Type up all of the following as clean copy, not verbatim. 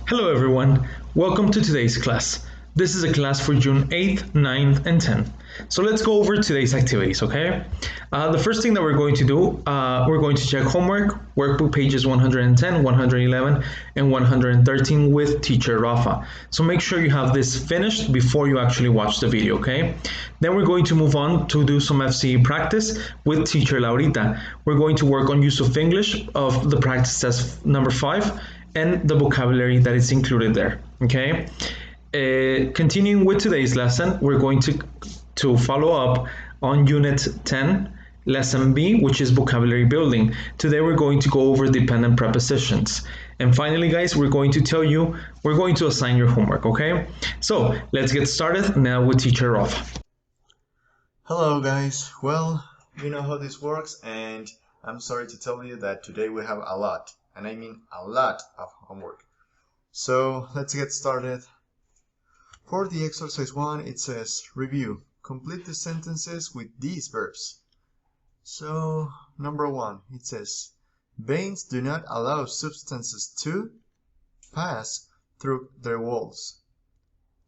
Hello everyone, welcome to today's class. This is a class for June 8th, 9th, and 10th. So let's go over today's activities, okay? The first thing that we're going to do, we're going to check homework, workbook pages 110, 111, and 113 with teacher Rafa. So make sure you have this finished before you actually watch the video, okay? Then we're going to move on to do some FCE practice with teacher Laurita. We're going to work on use of English of the practice test number 5 and the vocabulary that is included there, okay? Continuing with today's lesson, we're going to follow up on Unit 10, Lesson B, which is vocabulary building. Today we're going to go over dependent prepositions. And finally, guys, we're going to assign your homework, okay? So let's get started now with teacher Rafa. Hello guys, well, you know how this works, and I'm sorry to tell you that today we have a lot, and I mean a lot of homework. So let's get started. For the exercise 1, it says review. Complete the sentences with these verbs. So number 1, it says veins do not allow substances to pass through their walls.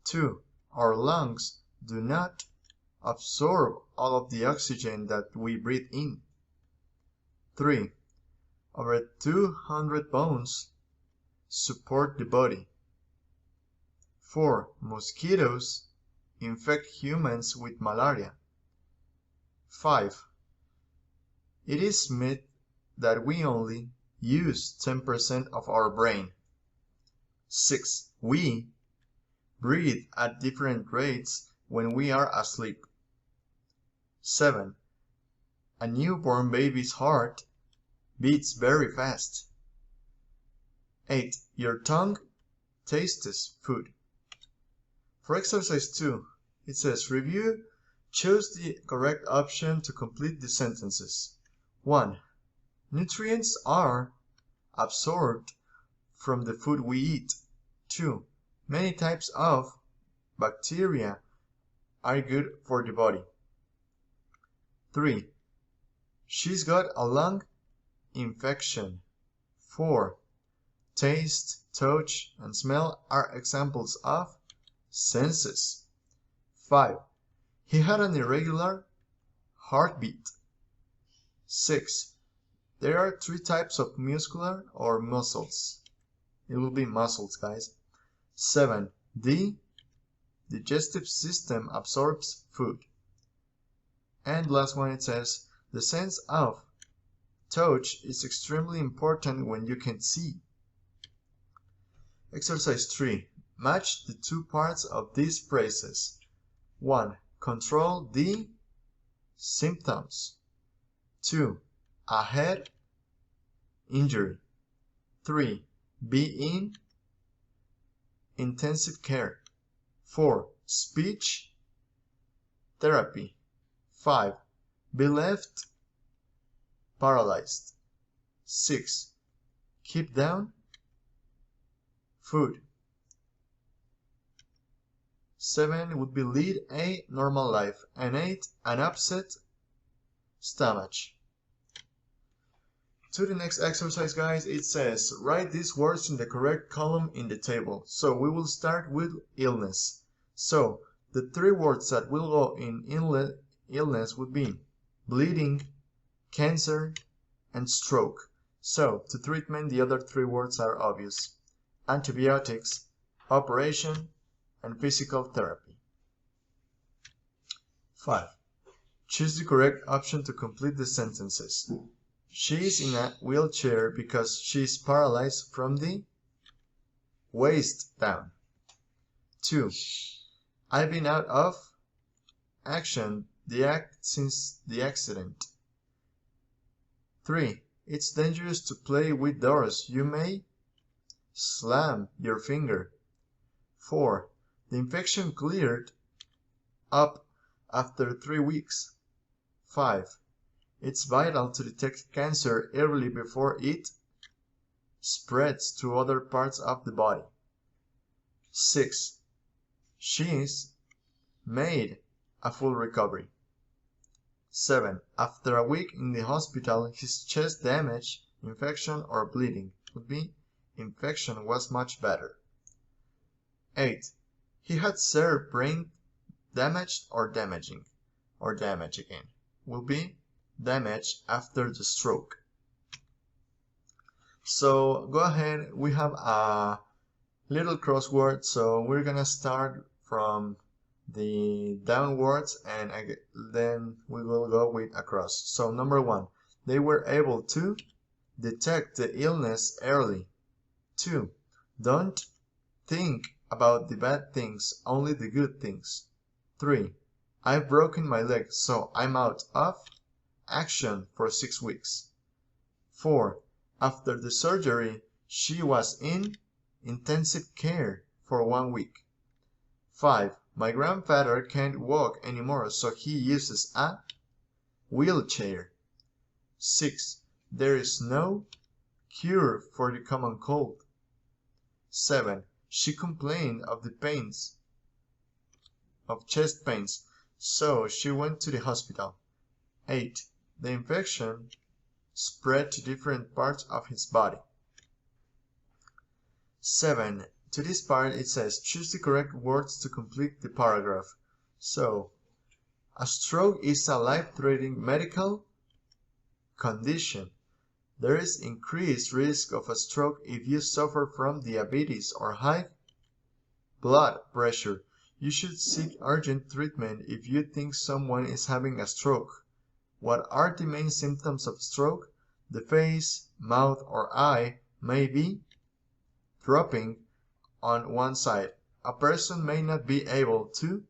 2. Our lungs do not absorb all of the oxygen that we breathe in. 3. Over 200 bones support the body. 4. Mosquitoes infect humans with malaria. 5. It is myth that we only use 10% of our brain. 6. We breathe at different rates when we are asleep. 7. A newborn baby's heart beats very fast. 8. Your tongue tastes food. For exercise 2, it says review. Choose the correct option to complete the sentences. 1. Nutrients are absorbed from the food we eat. 2. Many types of bacteria are good for the body. 3. She's got a lung infection. 4. Taste, touch, and smell are examples of senses. 5. He had an irregular heartbeat. 6. There are 3 types of muscular or muscles. It will be muscles, guys. 7. The digestive system absorbs food. And last one, it says the sense of touch is extremely important when you can see. Exercise 3. Match the 2 parts of these phrases. 1. Control the symptoms. 2. A head injury. 3. Be in intensive care. 4. Speech therapy. 5. Be left paralyzed. 6. Keep down food. 7 would be lead a normal life. And 8, an upset stomach. To the next exercise, guys, it says write these words in the correct column in the table. So we will start with illness. So the 3 words that will go in illness would be bleeding, cancer, and stroke. So to treatment, the other 3 words are obvious: antibiotics, operation, and physical therapy. 5. Choose the correct option to complete the sentences. She is in a wheelchair because she is paralyzed from the waist down. 2. I've been out of action since the accident. 3. It's dangerous to play with doors. You may slam your finger. 4. The infection cleared up after 3 weeks. 5. It's vital to detect cancer early before it spreads to other parts of the body. 6. She's made a full recovery. 7. After a week in the hospital, his chest damage, infection, or bleeding would be infection was much better. 8. He had severe brain damage or damaging, or damage again. Will be damage after the stroke. So go ahead, we have a little crossword, so we're gonna start from the downwards and then we will go with across. So number 1, they were able to detect the illness early. 2, don't think about the bad things, only the good things. 3, I've broken my leg, so I'm out of action for 6 weeks. 4, after the surgery, she was in intensive care for 1 week. 5, my grandfather can't walk anymore, so he uses a wheelchair. 6, there is no cure for the common cold. 7, she complained of the pains, of chest pains, so she went to the hospital. 8, the infection spread to different parts of his body. 7, to this part it says choose the correct words to complete the paragraph. So, a stroke is a life-threatening medical condition. There is increased risk of a stroke if you suffer from diabetes or high blood pressure. You should seek urgent treatment if you think someone is having a stroke. What are the main symptoms of stroke? The face, mouth, or eye may be dropping on one side. A person may not be able to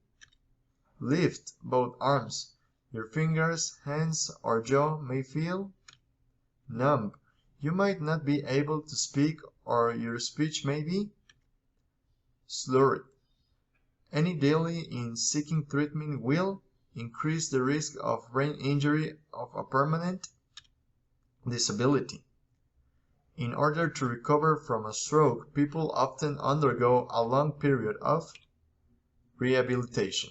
lift both arms. Your fingers, hands, or jaw may feel numb. You might not be able to speak, or your speech may be slurred. Any delay in seeking treatment will increase the risk of brain injury of a permanent disability. In order to recover from a stroke, people often undergo a long period of rehabilitation.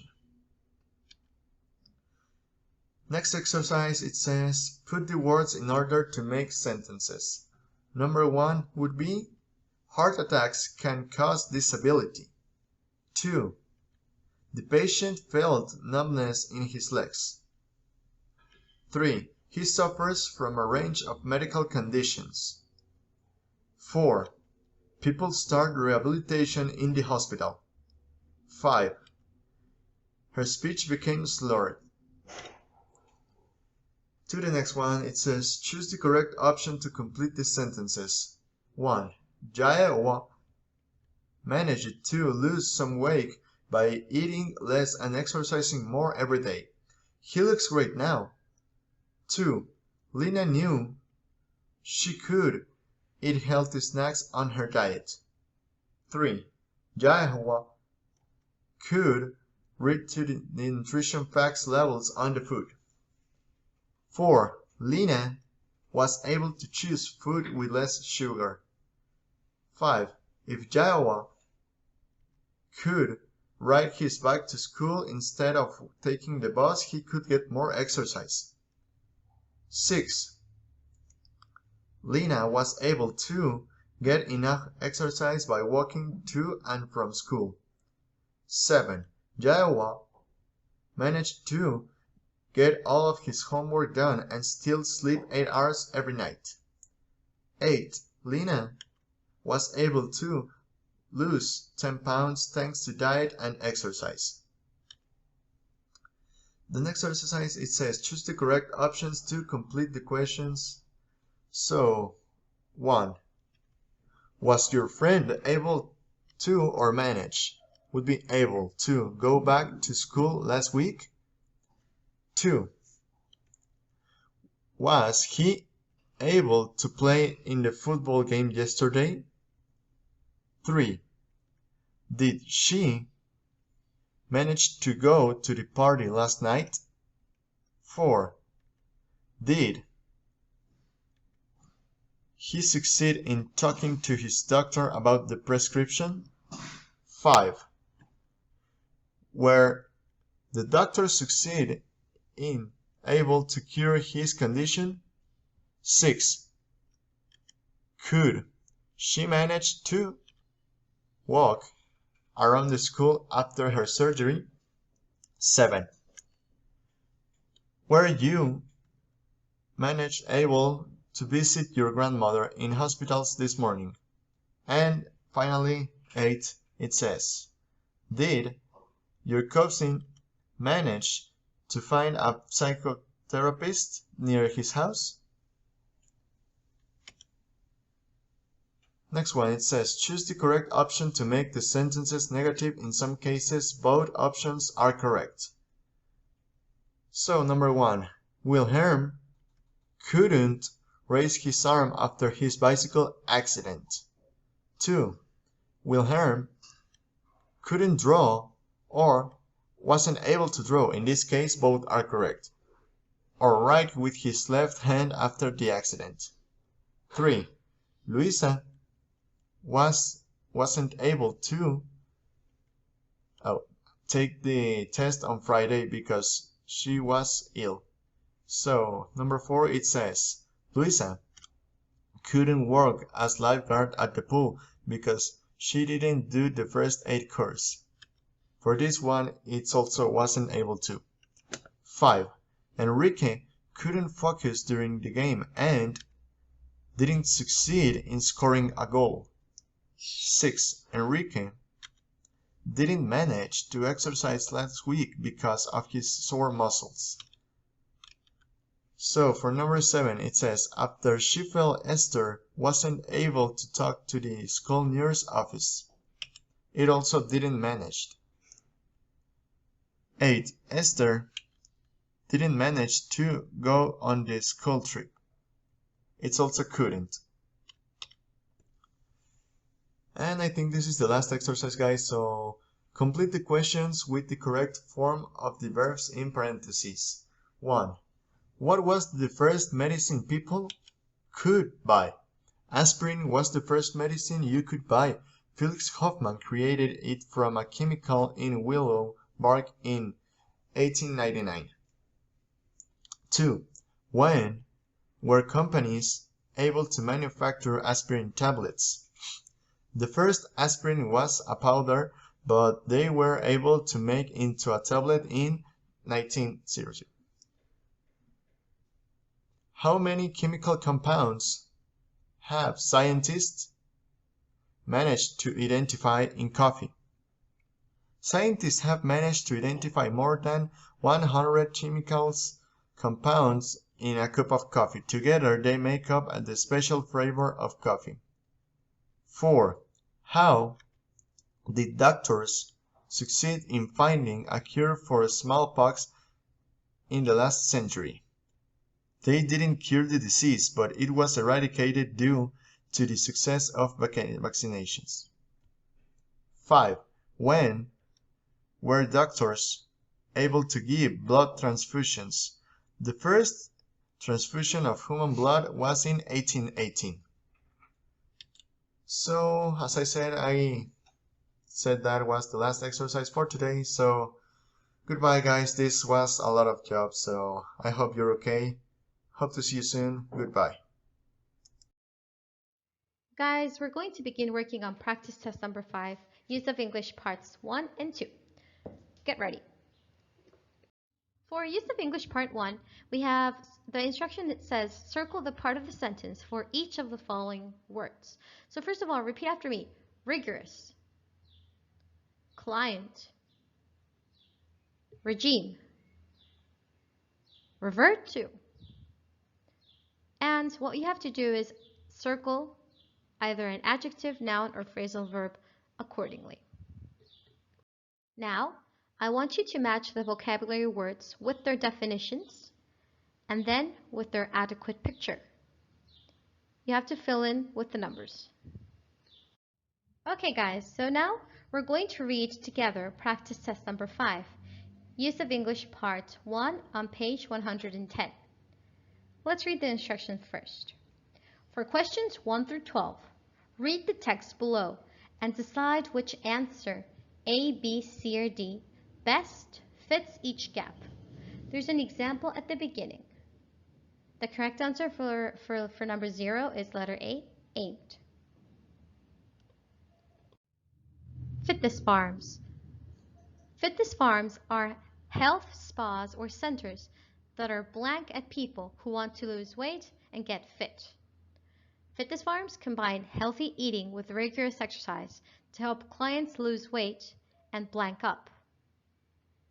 Next exercise, it says, put the words in order to make sentences. Number 1 would be, heart attacks can cause disability. 2, the patient felt numbness in his legs. 3, he suffers from a range of medical conditions. 4, people start rehabilitation in the hospital. 5, her speech became slurred. To the next one, it says, choose the correct option to complete the sentences. 1, Jaya managed to lose some weight by eating less and exercising more every day. He looks great now. 2, Lina knew she could eat healthy snacks on her diet. 3, Jaya could read to the nutrition facts labels on the food. 4, Lina was able to choose food with less sugar. 5, if Jaya could ride his bike to school instead of taking the bus, he could get more exercise. 6, Lina was able to get enough exercise by walking to and from school. 7, Jaya managed to get all of his homework done and still sleep 8 hours every night. 8, Lina was able to lose 10 pounds thanks to diet and exercise. The next exercise, it says choose the correct options to complete the questions. So, 1, was your friend able to or manage? Would be able to go back to school last week. 2, was he able to play in the football game yesterday? 3, did she manage to go to the party last night? 4, did he succeed in talking to his doctor about the prescription? 5, were the doctor succeed in able to cure his condition? 6, could she manage to walk around the school after her surgery. 7. Were you managed able to visit your grandmother in hospitals this morning? And finally, 8, it says, did your cousin manage to find a psychotherapist near his house? Next one, it says, choose the correct option to make the sentences negative. In some cases, both options are correct. So, number 1, Wilhelm couldn't raise his arm after his bicycle accident. 2, Wilhelm couldn't draw or wasn't able to draw. In this case, both are correct. Or write with his left hand after the accident. 3, Luisa wasn't able to take the test on Friday because she was ill. So, number 4, it says, Luisa couldn't work as lifeguard at the pool because she didn't do the first aid course. For this one, it also wasn't able to. 5, Enrique couldn't focus during the game and didn't succeed in scoring a goal. 6, Enrique didn't manage to exercise last week because of his sore muscles. So for number 7, it says, after she fell, Esther wasn't able to talk to the school nurse office. It also didn't manage. 8, Esther didn't manage to go on the school trip. It's also couldn't. And I think this is the last exercise, guys, so complete the questions with the correct form of the verbs in parentheses. 1. What was the first medicine people could buy? Aspirin was the first medicine you could buy. Felix Hoffmann created it from a chemical in willow bark in 1899. 2. When were companies able to manufacture aspirin tablets? The first aspirin was a powder, but they were able to make into a tablet in 1900. How many chemical compounds have scientists managed to identify in coffee? Scientists have managed to identify more than 100 chemical compounds in a cup of coffee. Together, they make up the special flavor of coffee. 4. How did doctors succeed in finding a cure for smallpox in the last century? They didn't cure the disease, but it was eradicated due to the success of vaccinations. 5. When were doctors able to give blood transfusions? The first transfusion of human blood was in 1818. So, as I said that was the last exercise for today, so goodbye guys, this was a lot of job, so I hope you're okay. Hope to see you soon. Goodbye. Guys, we're going to begin working on practice test number 5, use of English parts 1 and 2. Get ready. For use of English part 1, we have the instruction that says circle the part of the sentence for each of the following words. So first of all, repeat after me. Rigorous, client, regime, revert to. And what you have to do is circle either an adjective, noun, or phrasal verb accordingly. Now, I want you to match the vocabulary words with their definitions and then with their adequate picture. You have to fill in with the numbers. Okay guys, so now we're going to read together practice test number 5, use of English part 1 on page 110. Let's read the instructions first. For questions 1 through 12, read the text below and decide which answer A, B, C, or D best fits each gap. There's an example at the beginning. The correct answer for number 0 is letter A, 8. Fitness farms. Fitness farms are health spas or centers that are blank at people who want to lose weight and get fit. Fitness farms combine healthy eating with rigorous exercise to help clients lose weight and blank up.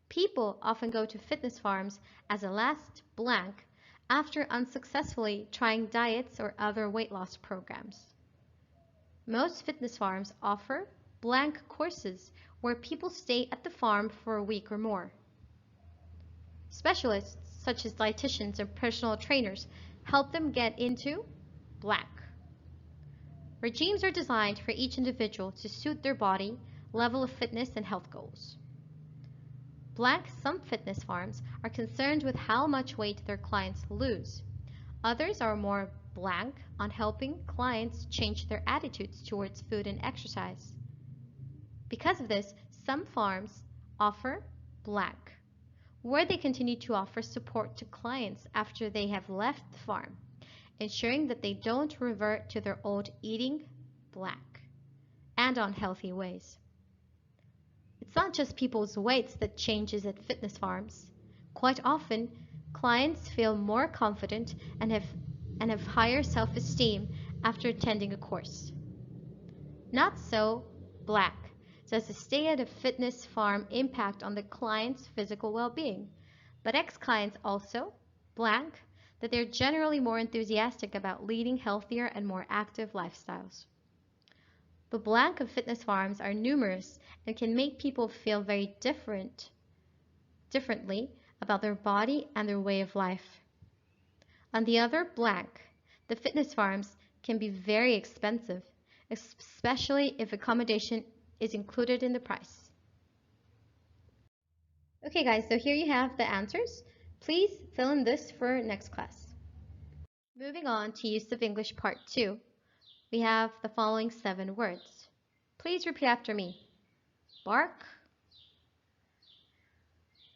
People often go to fitness farms as a last blank after unsuccessfully trying diets or other weight loss programs. Most fitness farms offer blank courses where people stay at the farm for a week or more. Specialists such as dietitians and personal trainers help them get into blank. Regimes are designed for each individual to suit their body, level of fitness, and health goals. Blank, some fitness farms are concerned with how much weight their clients lose. Others are more blank on helping clients change their attitudes towards food and exercise. Because of this, some farms offer blank, where they continue to offer support to clients after they have left the farm, ensuring that they don't revert to their old eating blank and unhealthy ways. It's not just people's weights that changes at fitness farms. Quite often, clients feel more confident and have higher self-esteem after attending a course. Not so blank. Does the stay at a fitness farm impact on the client's physical well-being? But ex-clients also blank that they're generally more enthusiastic about leading healthier and more active lifestyles. The blank of fitness farms are numerous and can make people feel very differently about their body and their way of life. On the other blank, the fitness farms can be very expensive, especially if accommodation is included in the price. Okay guys, so here you have the answers. Please fill in this for next class. Moving on to use of English part 2. We have the following 7 words. Please repeat after me. Bark,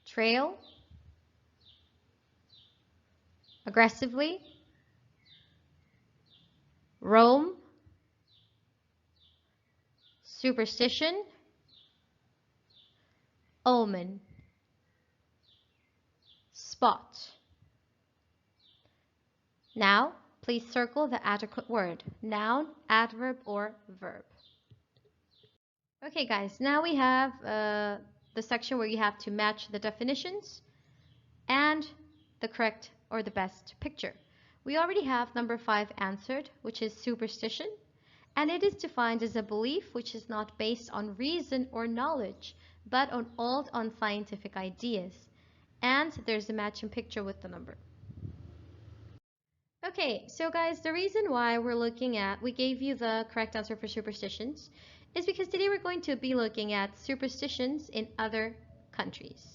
trail, aggressively, roam, superstition, omen, spot. Now, please circle the adequate word, noun, adverb, or verb. Okay guys, now we have the section where you have to match the definitions and the correct or the best picture. We already have number 5 answered, which is superstition, and it is defined as a belief which is not based on reason or knowledge, but on old unscientific ideas. And there's a matching picture with the number. Okay, so guys, the reason why we gave you the correct answer for superstitions is because today we're going to be looking at superstitions in other countries.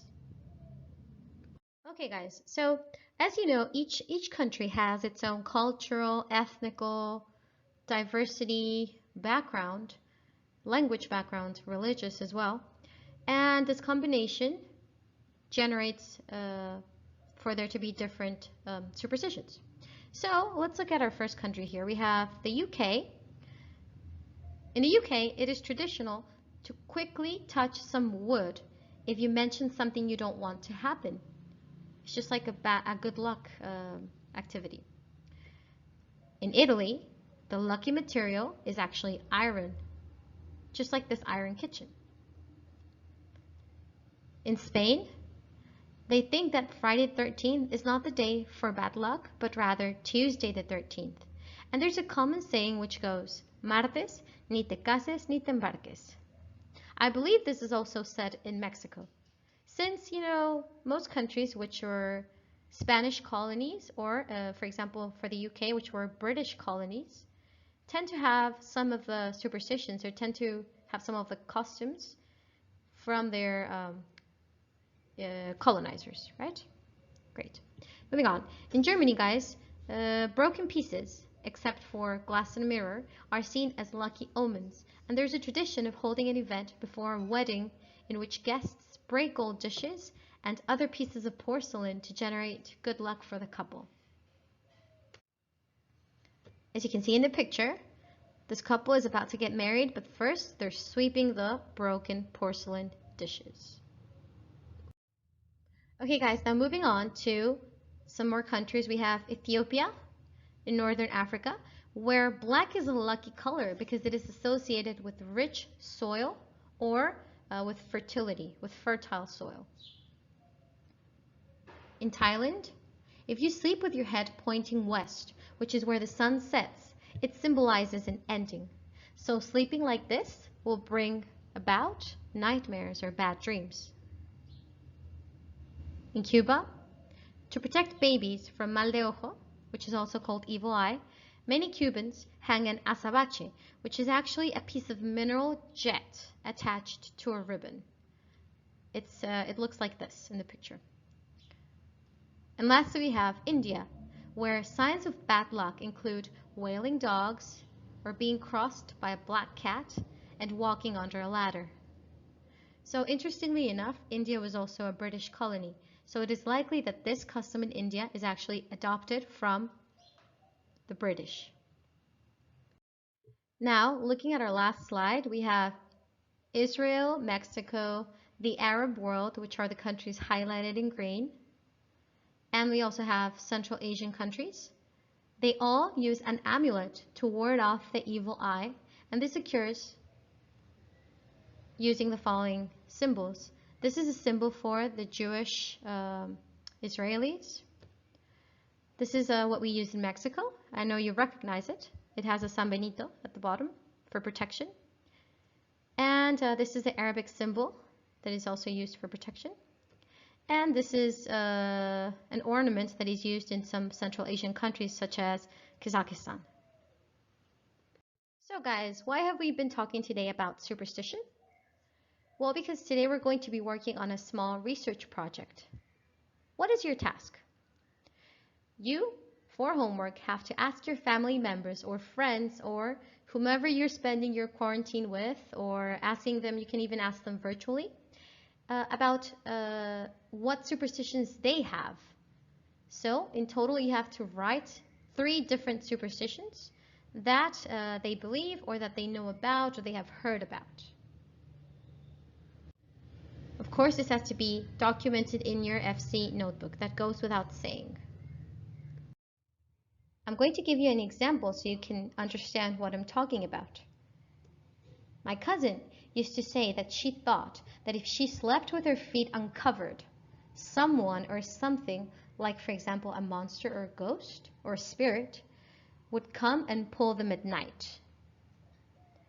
Okay guys, so as you know, each country has its own cultural, ethnical, diversity background, language background, religious as well, and this combination generates for there to be different superstitions. So let's look at our first country here. We have the UK. In the UK, it is traditional to quickly touch some wood if you mention something you don't want to happen. It's just like a good luck activity. In Italy, the lucky material is actually iron, just like this iron kitchen. In Spain, they think that Friday the 13th is not the day for bad luck, but rather Tuesday the 13th. And there's a common saying which goes, Martes, ni te cases ni te embarques. I believe this is also said in Mexico. Since, you know, most countries which were Spanish colonies, or for example for the UK, which were British colonies, tend to have some of the superstitions or tend to have some of the customs from their colonizers, right? Great. Moving on. In Germany, guys, broken pieces, except for glass and a mirror, are seen as lucky omens, and there's a tradition of holding an event before a wedding in which guests break gold dishes and other pieces of porcelain to generate good luck for the couple. As you can see in the picture, This couple is about to get married, but first they're sweeping the broken porcelain dishes. Okay guys, now moving on to some more countries. We have Ethiopia in northern Africa, where black is a lucky color because it is associated with rich soil or with fertility, with fertile soil. In Thailand, if you sleep with your head pointing west, which is where the sun sets, it symbolizes an ending. So sleeping like this will bring about nightmares or bad dreams. In Cuba, to protect babies from mal de ojo, which is also called evil eye, many Cubans hang an azabache, which is actually a piece of mineral jet attached to a ribbon. It looks like this in the picture. And lastly, we have India, where signs of bad luck include wailing dogs, or being crossed by a black cat, and walking under a ladder. So interestingly enough, India was also a British colony, so it is likely that this custom in India is actually adopted from the British. Now, looking at our last slide, we have Israel, Mexico, the Arab world, which are the countries highlighted in green, and we also have Central Asian countries. They all use an amulet to ward off the evil eye, and this occurs using the following symbols. This is a symbol for the Jewish Israelis. This is what we use in Mexico. I know you recognize it. It has a San Benito at the bottom for protection. And this is the Arabic symbol that is also used for protection. And this is an ornament that is used in some Central Asian countries such as Kazakhstan. So guys, why have we been talking today about superstition? Well, because today we're going to be working on a small research project. What is your task? You, for homework, have to ask your family members or friends or whomever you're spending your quarantine with, or asking them, you can even ask them virtually, about what superstitions they have. So in total, you have to write 3 different superstitions that they believe or that they know about or they have heard about. Of course, this has to be documented in your FC notebook. That goes without saying. I'm going to give you an example so you can understand what I'm talking about. My cousin used to say that she thought that if she slept with her feet uncovered, someone or something, like for example a monster or a ghost or a spirit, would come and pull them at night.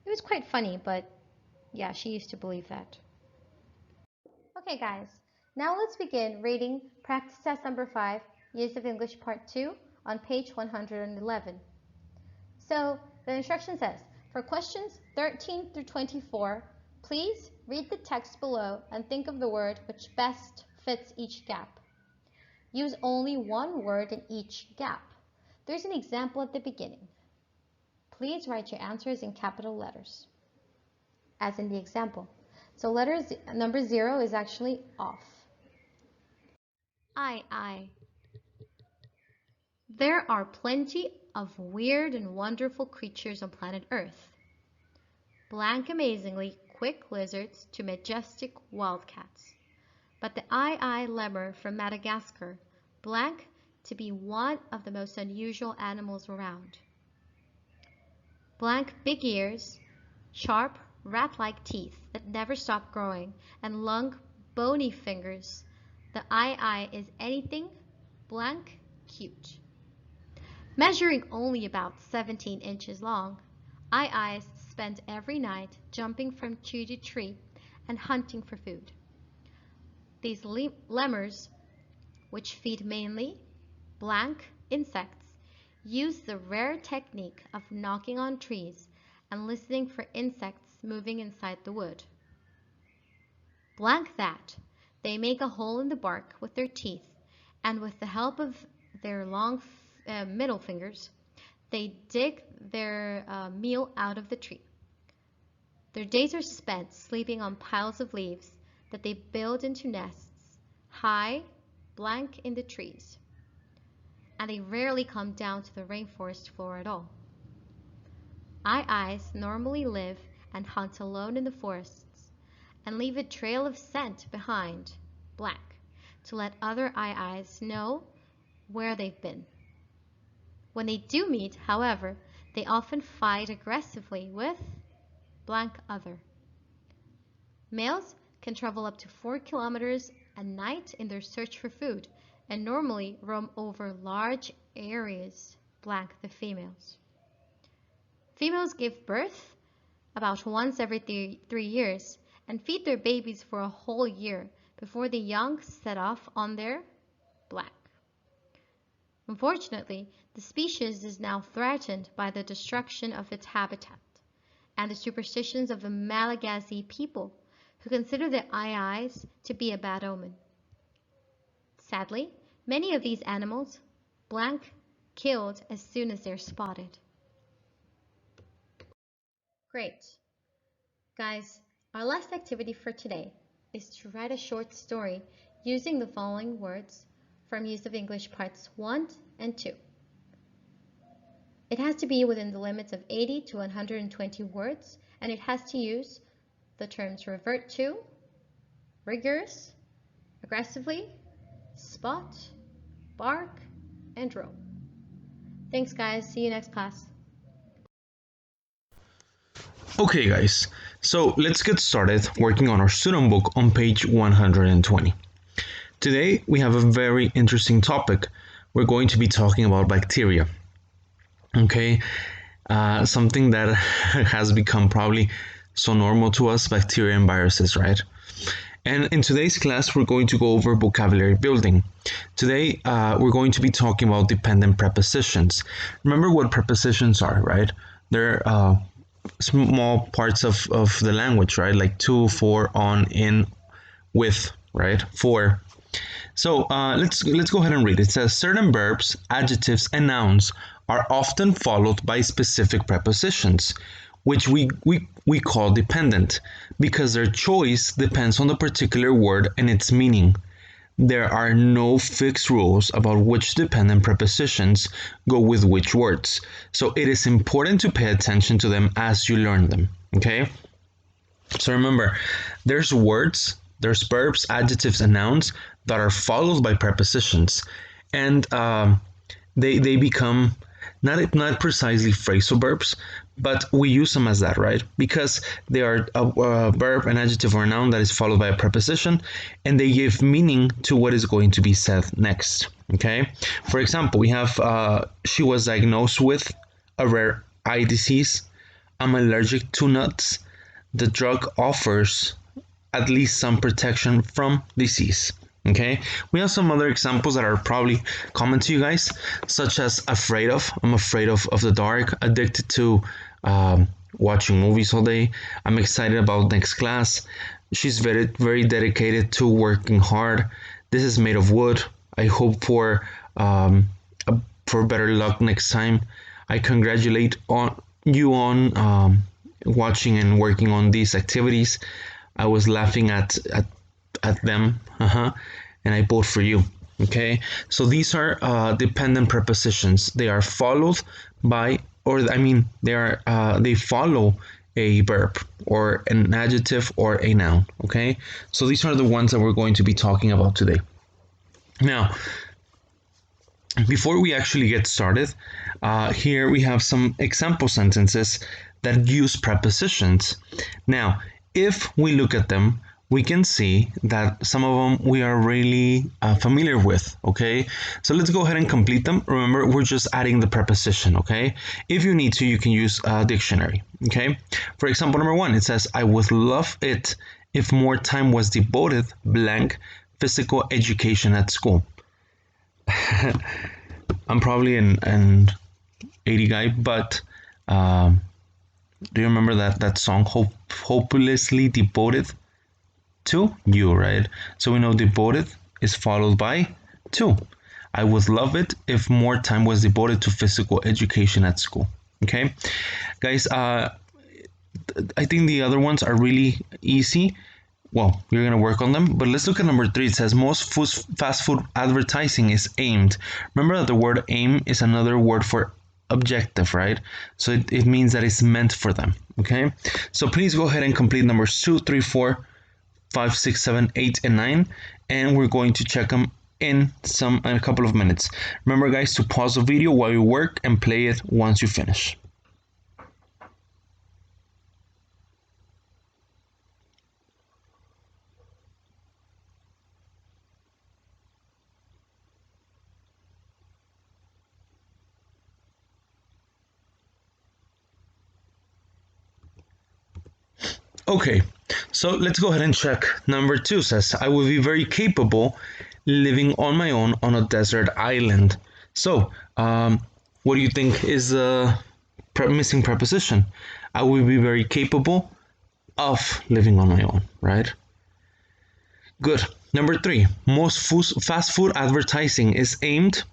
It was quite funny, but yeah, she used to believe that. Okay guys, now let's begin reading practice test number 5, Use of English Part 2 on page 111. So the instruction says, for questions 13 through 24, please read the text below and think of the word which best fits each gap. Use only one word in each gap. There's an example at the beginning. Please write your answers in capital letters, as in the example. So number 0 is actually off. I. There are plenty of weird and wonderful creatures on planet Earth. Blank amazingly quick lizards to majestic wildcats. But the lemur from Madagascar, blank to be one of the most unusual animals around. Blank big ears, sharp rat-like teeth that never stop growing, and long bony fingers. The is anything blank cute. Measuring only about 17 inches long, I's spend every night jumping from tree to tree and hunting for food. These lemurs, which feed mainly blank insects, use the rare technique of knocking on trees and listening for insects moving inside the wood. Blank that, they make a hole in the bark with their teeth, and with the help of their long middle fingers, they dig their meal out of the tree. Their days are spent sleeping on piles of leaves that they build into nests, high, blank in the trees. And they rarely come down to the rainforest floor at all. Aye-ayes normally live and hunt alone in the forests and leave a trail of scent behind, blank, to let other aye-ayes know where they've been. When they do meet, however, they often fight aggressively with blank other. Males can travel up to 4 kilometers a night in their search for food and normally roam over large areas, blank the females. Females give birth about once every 3 years and feed their babies for a whole year before the young set off on their blank. Unfortunately, the species is now threatened by the destruction of its habitat and the superstitions of the Malagasy people who consider the aye-ayes to be a bad omen. Sadly, many of these animals, blank, killed as soon as they're spotted. Great. Guys, our last activity for today is to write a short story using the following words from Use of English Parts 1 and 2. It has to be within the limits of 80 to 120 words, and it has to use the terms revert to, rigorous, aggressively, spot, bark, and roam. Thanks guys, see you next class. Okay guys, so let's get started working on our student book on page 120. Today we have a very interesting topic. We're going to be talking about bacteria. Okay, something that has become probably so normal to us, bacteria and viruses, right? And in today's class, we're going to go over vocabulary building. Today, we're going to be talking about dependent prepositions. Remember what prepositions are, right? They're small parts of the language, right? Like to, for, on, in, with, right? For. So let's go ahead and read. It says certain verbs, adjectives, and nouns are often followed by specific prepositions, which we call dependent, because their choice depends on the particular word and its meaning. There are no fixed rules about which dependent prepositions go with which words, so it is important to pay attention to them as you learn them, okay? So remember, there's verbs, adjectives, and nouns that are followed by prepositions, and they become not precisely phrasal verbs, but we use them as that, right? Because they are a verb, an adjective, or a noun that is followed by a preposition, and they give meaning to what is going to be said next, okay? For example, we have she was diagnosed with a rare eye disease. I'm allergic to nuts. The drug offers at least some protection from disease. Okay, we have some other examples that are probably common to you guys, such as afraid of. I'm afraid of the dark, addicted to watching movies all day. I'm excited about next class. She's very dedicated to working hard. This is made of wood. I hope for better luck next time. I congratulate you on watching and working on these activities. I was laughing at them, and I vote for you. Okay, so these are dependent prepositions. They are followed by, they follow a verb or an adjective or a noun. Okay, so these are the ones that we're going to be talking about today. Now, before we actually get started, here we have some example sentences that use prepositions. Now, if we look at them, we can see that some of them we are really familiar with, okay? So let's go ahead and complete them. Remember, we're just adding the preposition, okay? If you need to, you can use a dictionary, okay? For example, number 1, it says, I would love it if more time was devoted, blank, physical education at school. I'm probably an 80 guy, but do you remember that song, Hopelessly Devoted to You, right? So we know devoted is followed by to. I would love it if more time was devoted to physical education at school. Okay, guys, I think the other ones are really easy. Well, we're going to work on them, but let's look at number 3. It says most fast food advertising is aimed. Remember that the word aim is another word for objective, right? So it means that it's meant for them, okay? So please go ahead and complete numbers 2, 3, 4, 5, 6, 7, 8, and 9, and we're going to check them in a couple of minutes. Remember, guys, to pause the video while you work and play it once you finish. Okay, so let's go ahead and check. Number 2 says, I will be very capable living on my own on a desert island. So, what do you think is the missing preposition? I will be very capable of living on my own, right? Good. Number 3, most fast food advertising is aimed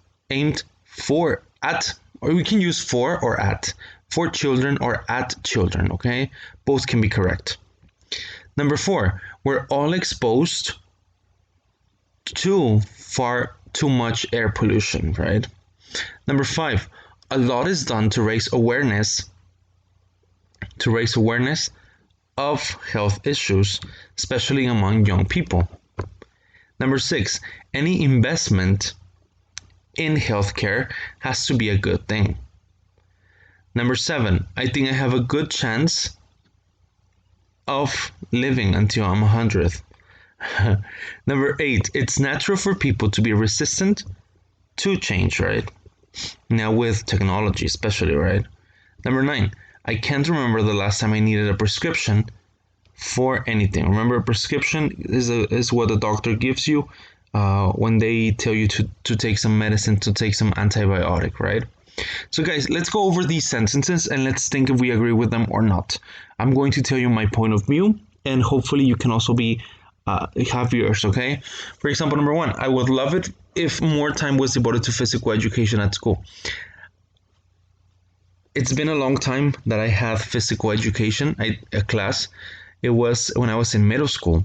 for at, or we can use for or at, for children or at children, okay? Both can be correct. Number 4, we're all exposed to far too much air pollution, right? Number 5, a lot is done to raise awareness of health issues, especially among young people. Number 6, any investment in healthcare has to be a good thing. Number 7, I think I have a good chance of living until I'm 100. Number 8, it's natural for people to be resistant to change, right? Now with technology especially, right? Number 9, I can't remember the last time I needed a prescription for anything. Remember, a prescription is what the doctor gives you when they tell you to take some medicine, to take some antibiotic, right? So guys, let's go over these sentences and let's think if we agree with them or not. I'm going to tell you my point of view, and hopefully you can also have yours, okay? For example, number 1, I would love it if more time was devoted to physical education at school. It's been a long time that I had physical education, a class. It was when I was in middle school,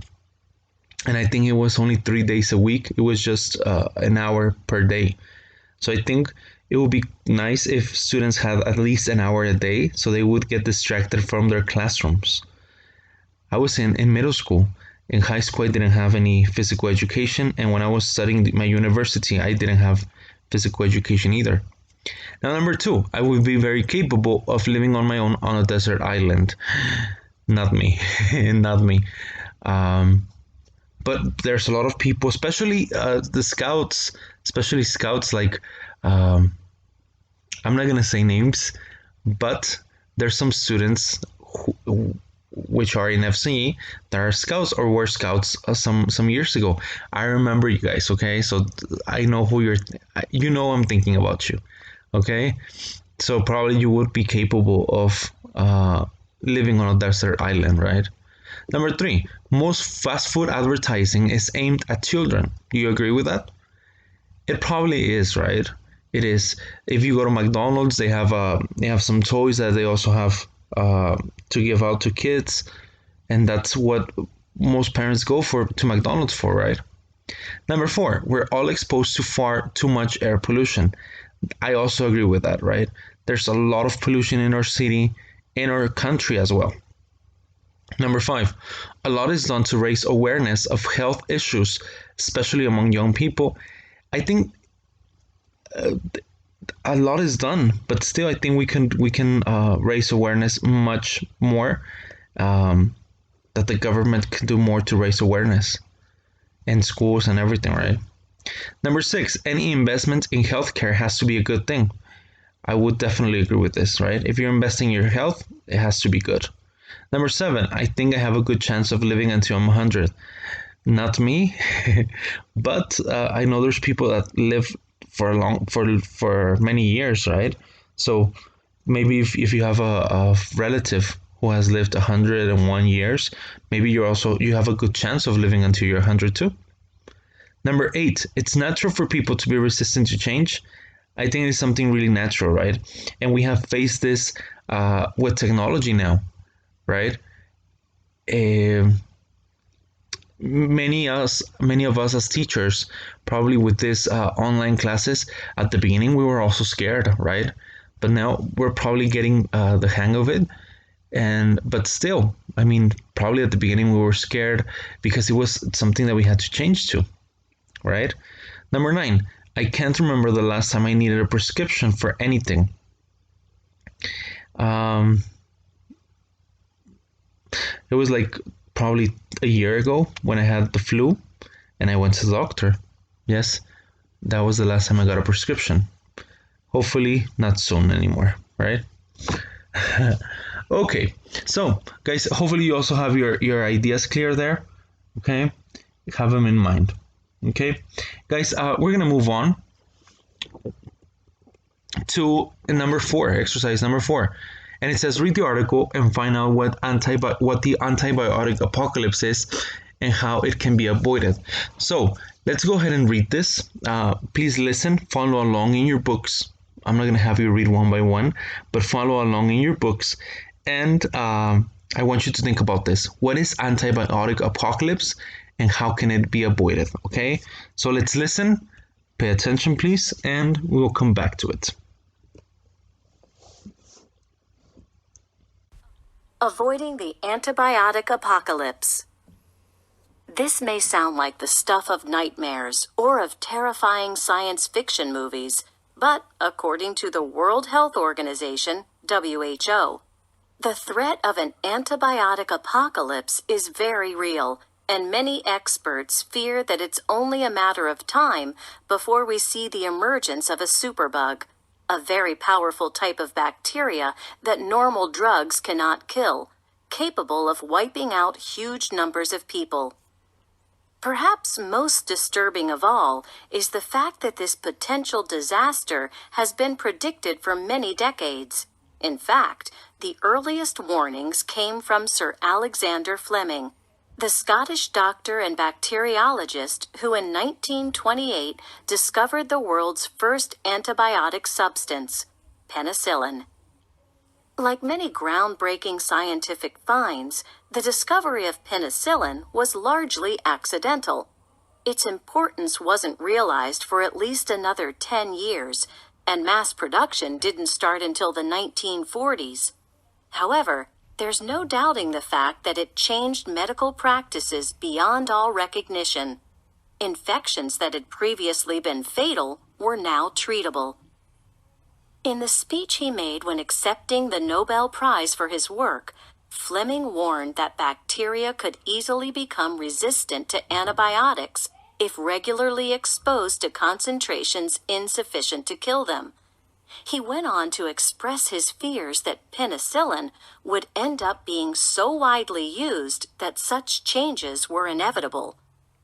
and I think it was only 3 days a week. It was just an hour per day. So I think it would be nice if students had at least an hour a day so they would get distracted from their classrooms. I was in middle school. In high school, I didn't have any physical education, and when I was studying my university, I didn't have physical education either. Now, number 2, I would be very capable of living on my own on a desert island. Not me, not me. But there's a lot of people, especially the scouts, like, I'm not gonna say names, but there's some students which are in FCE that are scouts or were scouts some years ago. I remember you guys, okay? So I know I'm thinking about you, okay? So probably you would be capable of living on a desert island, right? Number 3, most fast food advertising is aimed at children. Do you agree with that? It probably is, right? It is. If you go to McDonald's, they have some toys that they also have to give out to kids, and that's what most parents go to McDonald's for, right? Number 4, we're all exposed to far too much air pollution. I also agree with that, right? There's a lot of pollution in our city, in our country as well. Number 5, a lot is done to raise awareness of health issues, especially among young people. I think a lot is done, but still, I think we can raise awareness much more. That the government can do more to raise awareness in schools and everything, right? Number 6, any investment in healthcare has to be a good thing. I would definitely agree with this, right? If you're investing in your health, it has to be good. Number 7, I think I have a good chance of living until I'm 100. Not me, but I know there's people that live for many years, right? So maybe if you have a relative who has lived 101 years, maybe you have a good chance of living until you're 100 too. Number 8, it's natural for people to be resistant to change. I think it's something really natural, right? And we have faced this with technology now, right? Many of us as teachers, probably with this online classes, at the beginning we were also scared, right? but now we're probably getting the hang of it. But still, I mean, probably at the beginning we were scared because it was something that we had to change to, right? Number 9, I can't remember the last time I needed a prescription for anything. It was like probably a year ago when I had the flu and I went to the doctor. Yes, that was the last time I got a prescription. Hopefully not soon anymore, right? Okay, so guys, hopefully you also have your ideas clear there. Okay, have them in mind. Okay, guys, we're gonna move on to number 4, exercise number 4, and it says read the article and find out what the antibiotic apocalypse is and how it can be avoided. So let's go ahead and read this. Please listen, follow along in your books. I'm not gonna have you read one by one, but follow along in your books. And I want you to think about this. What is antibiotic apocalypse and how can it be avoided? Okay, so let's listen, pay attention please, and we will come back to it. Avoiding the antibiotic apocalypse. This may sound like the stuff of nightmares or of terrifying science fiction movies, but according to the World Health Organization, WHO, the threat of an antibiotic apocalypse is very real, and many experts fear that it's only a matter of time before we see the emergence of a superbug, a very powerful type of bacteria that normal drugs cannot kill, capable of wiping out huge numbers of people. Perhaps most disturbing of all is the fact that this potential disaster has been predicted for many decades. In fact, the earliest warnings came from Sir Alexander Fleming, the Scottish doctor and bacteriologist who in 1928 discovered the world's first antibiotic substance, penicillin. Like many groundbreaking scientific finds, the discovery of penicillin was largely accidental. Its importance wasn't realized for at least another 10 years, and mass production didn't start until the 1940s. However, there's no doubting the fact that it changed medical practices beyond all recognition. Infections that had previously been fatal were now treatable. In the speech he made when accepting the Nobel Prize for his work, Fleming warned that bacteria could easily become resistant to antibiotics if regularly exposed to concentrations insufficient to kill them. He went on to express his fears that penicillin would end up being so widely used that such changes were inevitable.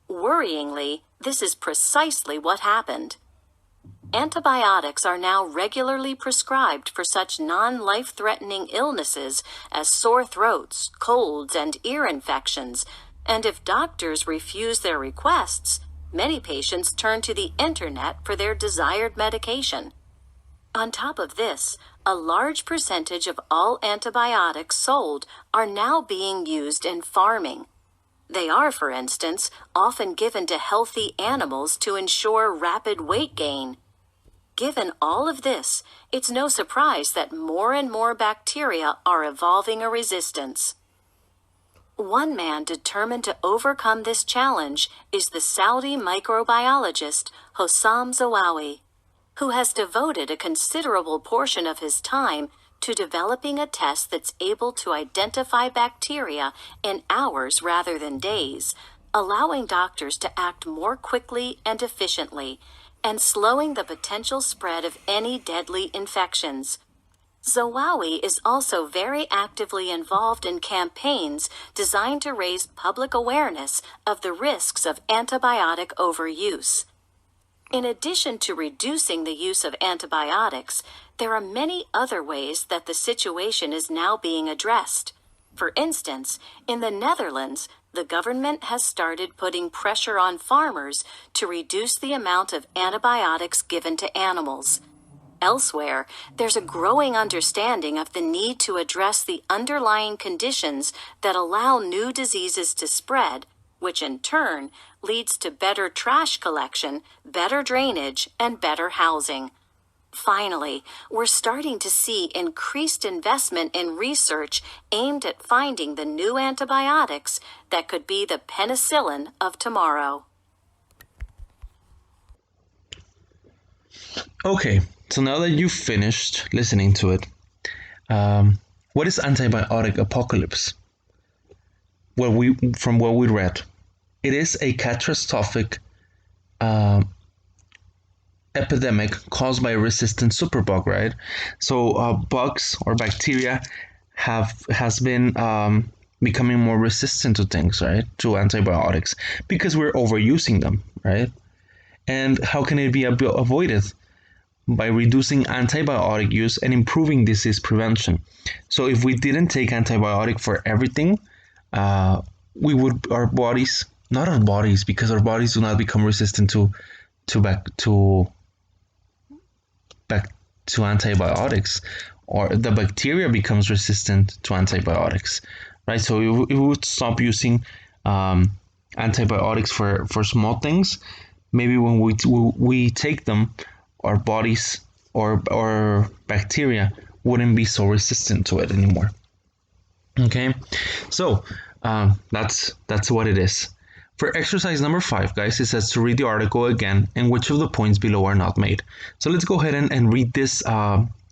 Worryingly, this is precisely what happened. Antibiotics are now regularly prescribed for such non-life-threatening illnesses as sore throats, colds, and ear infections, and if doctors refuse their requests, many patients turn to the internet for their desired medication. On top of this, a large percentage of all antibiotics sold are now being used in farming. They are, for instance, often given to healthy animals to ensure rapid weight gain. Given all of this, it's no surprise that more and more bacteria are evolving a resistance. One man determined to overcome this challenge is the Saudi microbiologist Hossam Zawawi, who has devoted a considerable portion of his time to developing a test that's able to identify bacteria in hours rather than days, allowing doctors to act more quickly and efficiently, and slowing the potential spread of any deadly infections. Zawawi is also very actively involved in campaigns designed to raise public awareness of the risks of antibiotic overuse. In addition to reducing the use of antibiotics, there are many other ways that the situation is now being addressed. For instance, in the Netherlands, the government has started putting pressure on farmers to reduce the amount of antibiotics given to animals. Elsewhere, there's a growing understanding of the need to address the underlying conditions that allow new diseases to spread, which in turn leads to better trash collection, better drainage, and better housing. Finally, we're starting to see increased investment in research aimed at finding the new antibiotics that could be the penicillin of tomorrow. Okay, so now that you've finished listening to it, what is antibiotic apocalypse? From what we read, it is a catastrophic epidemic caused by a resistant superbug, right? So bugs or bacteria has been becoming more resistant to things, right? To antibiotics because we're overusing them, right? And how can it be avoided? By reducing antibiotic use and improving disease prevention. So if we didn't take antibiotic for everything, we would our bodies, not our bodies, because our bodies do not become resistant to antibiotics, or the bacteria becomes resistant to antibiotics, right? So we would stop using antibiotics for small things. Maybe when we take them, our bodies or bacteria wouldn't be so resistant to it anymore. Okay, so that's what it is. For exercise number 5, guys, it says to read the article again and which of the points below are not made. So let's go ahead and read this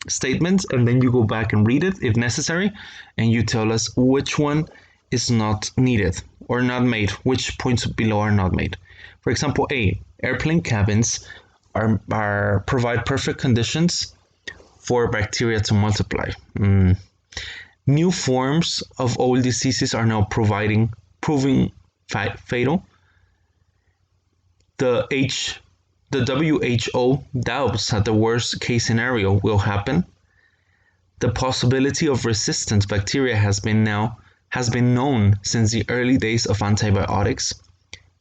statement, and then you go back and read it if necessary, and you tell us which one is not needed or not made, which points below are not made. For example, A, airplane cabins are provide perfect conditions for bacteria to multiply. New forms of old diseases are now proving fatal. The WHO doubts that the worst case scenario will happen. The possibility of resistant bacteria has been known since the early days of antibiotics.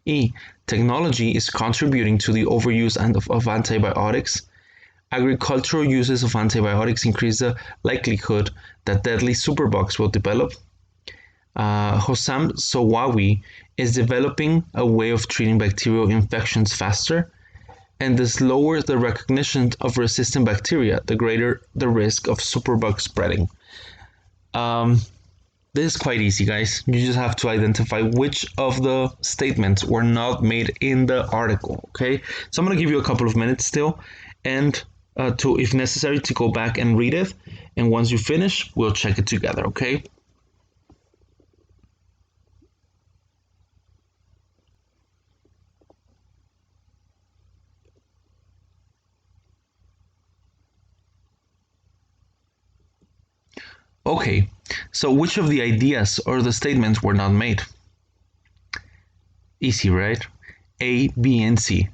E. Technology is contributing to the overuse of antibiotics. Agricultural uses of antibiotics increase the likelihood that deadly superbugs will develop. Hossam Sowawi is developing a way of treating bacterial infections faster, and the slower the recognition of resistant bacteria, the greater the risk of superbug spreading. This is quite easy, guys. You just have to identify which of the statements were not made in the article, okay? So I'm going to give you a couple of minutes still, and to, if necessary, to go back and read it. And once you finish, we'll check it together, okay? Okay, so which of the ideas or the statements were not made? Easy, right? A, B, and C.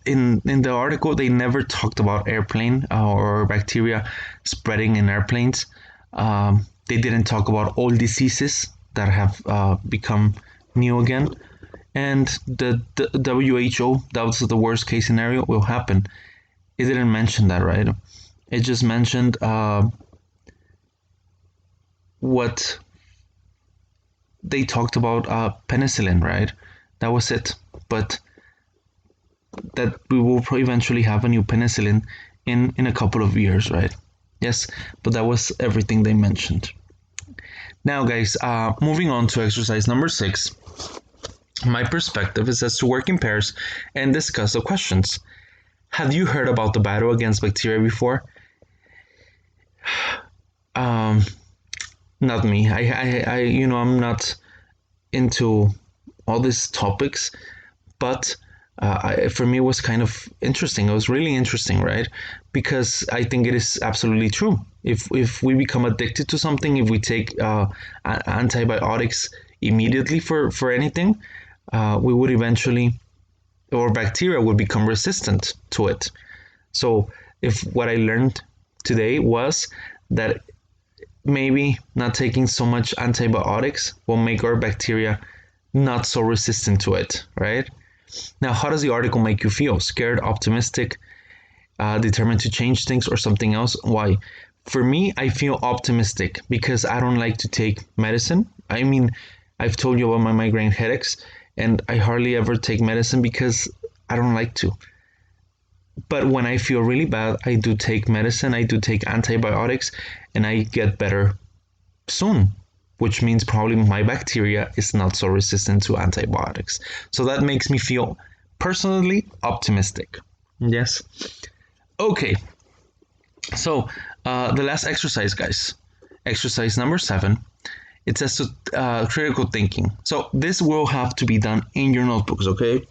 In the article, they never talked about airplane or bacteria spreading in airplanes. They didn't talk about all diseases that have become new again. And the WHO doubts that the worst case scenario will happen. It didn't mention that, right? It just mentioned what they talked about, penicillin, right? That was it. But that we will eventually have a new penicillin in a couple of years, right? Yes, but that was everything they mentioned. Now, guys, moving on to exercise number 6. My perspective is as to work in pairs and discuss the questions. Have you heard about the battle against bacteria before? Not me. I I'm not into all these topics, but for me it was kind of interesting. It was really interesting, right? Because I think it is absolutely true. If we become addicted to something, if we take antibiotics immediately for anything, we would eventually, or bacteria would become resistant to it. So if what I learned today was that maybe not taking so much antibiotics will make our bacteria not so resistant to it, right? Now, how does the article make you feel? Scared, optimistic, determined to change things, or something else? Why? For me, I feel optimistic because I don't like to take medicine. I mean, I've told you about my migraine headaches, and I hardly ever take medicine because I don't like to. But when I feel really bad, I do take medicine, I do take antibiotics, and I get better soon, which means probably my bacteria is not so resistant to antibiotics. So that makes me feel personally optimistic. Yes. Okay. So the last exercise, guys. Exercise number 7. It says to critical thinking. So this will have to be done in your notebooks, okay?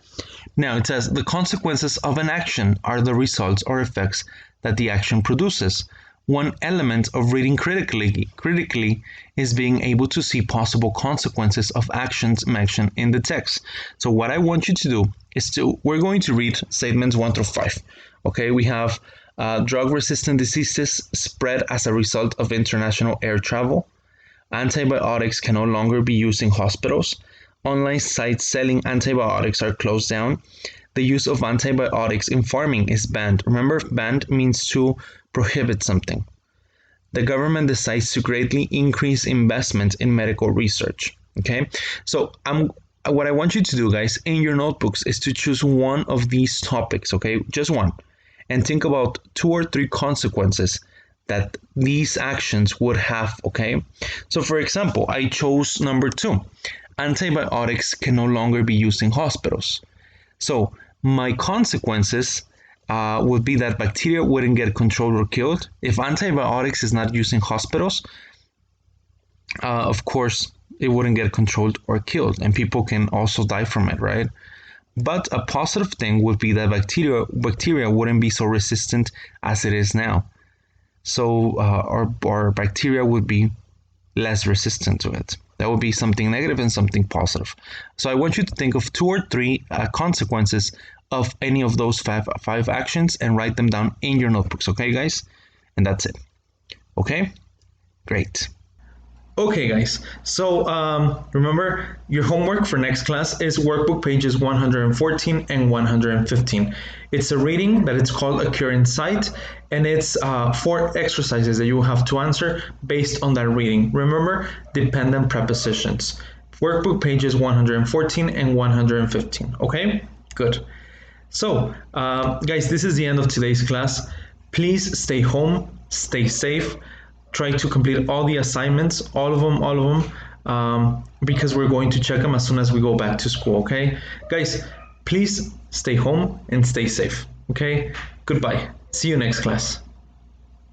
Now it says the consequences of an action are the results or effects that the action produces. One element of reading critically is being able to see possible consequences of actions mentioned in the text. So what I want you to do is we're going to read statements 1 through 5. Okay, we have drug-resistant diseases spread as a result of international air travel. Antibiotics can no longer be used in hospitals. Online sites selling antibiotics are closed down. The use of antibiotics in farming is banned. Remember, banned means to prohibit something. The government decides to greatly increase investment in medical research. Okay, so what I want you to do, guys, in your notebooks is to choose one of these topics, okay, just one, and think about 2 or 3 consequences that these actions would have, okay? So for example, I chose number 2. Antibiotics can no longer be used in hospitals. So my consequences would be that bacteria wouldn't get controlled or killed. If antibiotics is not used in hospitals, of course, it wouldn't get controlled or killed, and people can also die from it, right? But a positive thing would be that bacteria wouldn't be so resistant as it is now. So our bacteria would be less resistant to it. That would be something negative and something positive. So I want you to think of 2 or 3 consequences of any of those five actions and write them down in your notebooks, okay, guys? And that's it. Okay? Great. Okay, guys, so remember your homework for next class is workbook pages 114 and 115. It's a reading that it's called A Current Sight, and it's 4 exercises that you will have to answer based on that reading. Remember, dependent prepositions. Workbook pages 114 and 115, okay? Good. So, guys, this is the end of today's class. Please stay home, stay safe. Try to complete all the assignments, all of them, because we're going to check them as soon as we go back to school, okay? Guys, please stay home and stay safe, okay? Goodbye. See you next class.